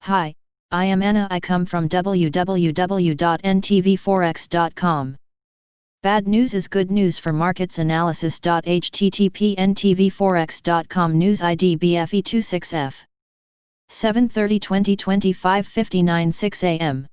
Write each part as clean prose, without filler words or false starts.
Hi, I am Anna. I come from www.ntvforex.com. Bad news is good news for markets analysis. http ntvforex.com News ID BFE26F 7/30/2025 59:06 a.m.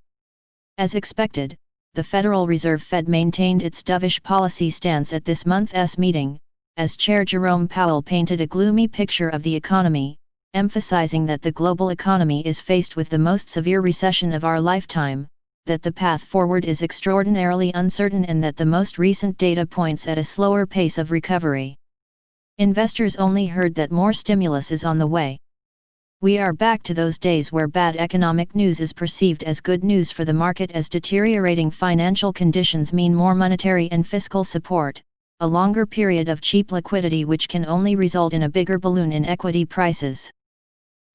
As expected, the Federal Reserve Fed maintained its dovish policy stance at this month's meeting, as Chair Jerome Powell painted a gloomy picture of the economy, emphasizing that the global economy is faced with the most severe recession of our lifetime, that the path forward is extraordinarily uncertain, and that the most recent data points at a slower pace of recovery. Investors only heard that more stimulus is on the way. We are back to those days where bad economic news is perceived as good news for the market, as deteriorating financial conditions mean more monetary and fiscal support, a longer period of cheap liquidity which can only result in a bigger balloon in equity prices.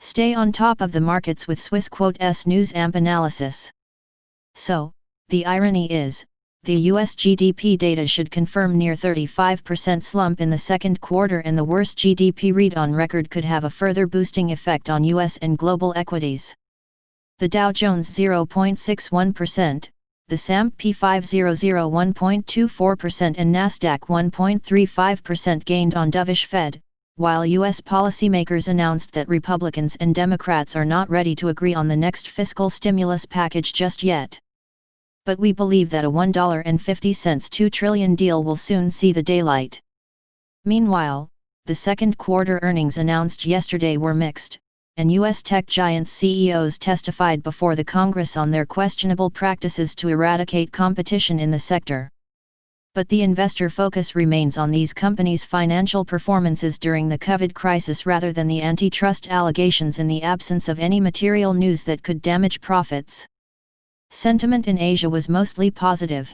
Stay on top of the markets with Swissquote's News Amp analysis. So, the irony is, the US GDP data should confirm near 35% slump in the second quarter, and the worst GDP read on record could have a further boosting effect on US and global equities. The Dow Jones 0.61%, the S&P 500 1.24% and Nasdaq 1.35% gained on dovish Fed, while US policymakers announced that Republicans and Democrats are not ready to agree on the next fiscal stimulus package just yet. But we believe that a $1.50 $2 trillion deal will soon see the daylight. Meanwhile, the second quarter earnings announced yesterday were mixed, and US tech giants CEOs testified before the Congress on their questionable practices to eradicate competition in the sector. But the investor focus remains on these companies' financial performances during the COVID crisis rather than the antitrust allegations in the absence of any material news that could damage profits. Sentiment in Asia was mostly positive.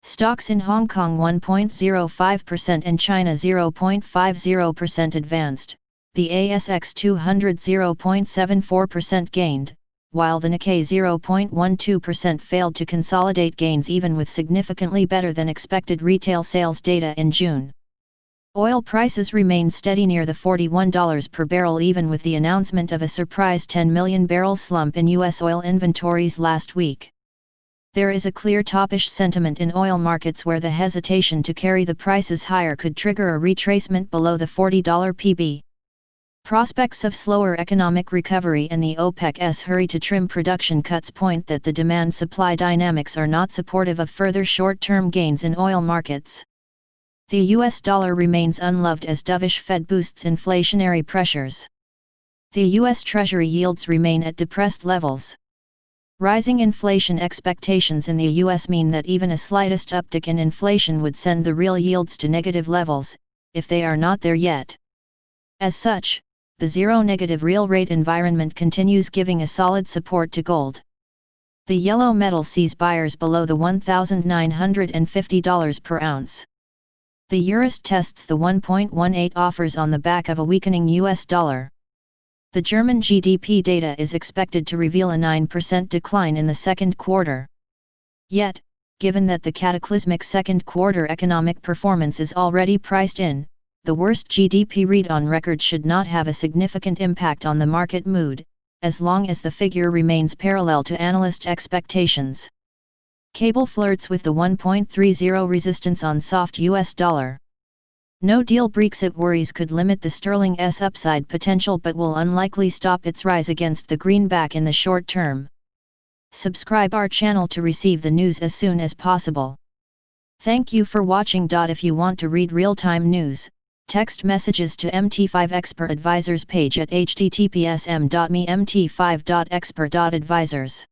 Stocks in Hong Kong 1.05% and China 0.50% advanced, the ASX 200 0.74% gained, while the Nikkei 0.12% failed to consolidate gains even with significantly better than expected retail sales data in June. Oil prices remained steady near the $41 per barrel even with the announcement of a surprise 10 million barrel slump in US oil inventories last week. There is a clear toppish sentiment in oil markets where the hesitation to carry the prices higher could trigger a retracement below the $40 PB. Prospects of slower economic recovery and the OPEC's hurry to trim production cuts point that the demand-supply dynamics are not supportive of further short-term gains in oil markets. The US dollar remains unloved as dovish Fed boosts inflationary pressures. The US Treasury yields remain at depressed levels. Rising inflation expectations in the US mean that even a slightest uptick in inflation would send the real yields to negative levels, if they are not there yet. As such, the zero-negative real rate environment continues giving a solid support to gold. The yellow metal sees buyers below the $1,950 per ounce. The Eurist tests the 1.18 offers on the back of a weakening US dollar. The German GDP data is expected to reveal a 9% decline in the second quarter. Yet, given that the cataclysmic second quarter economic performance is already priced in, the worst GDP read on record should not have a significant impact on the market mood, as long as the figure remains parallel to analyst expectations. Cable flirts with the 1.30 resistance on soft US dollar. No deal Brexit worries could limit the sterling's upside potential but will unlikely stop its rise against the greenback in the short term. Subscribe our channel to receive the news as soon as possible. Thank you for watching. If you want to read real-time news, text messages to MT5 Expert Advisors page at https://m.me mt5.expert.advisors.